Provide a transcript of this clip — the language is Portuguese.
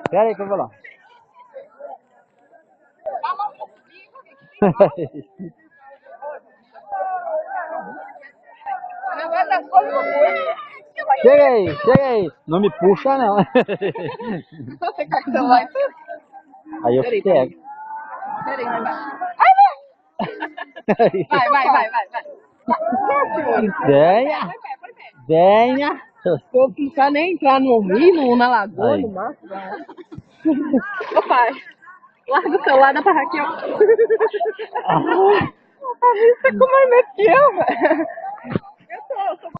Pera aí que eu vou lá. Chega aí. Não me puxa, não. Você quer que o celular e tudo? Aí eu pego. Peraí, vai. Venha. Venha. Não precisa nem entrar no rio, na lagoa, Aí. no mar. Ô pai, larga o celular da barra aqui, ó. A Rita com mais medo que eu, velho. Eu tô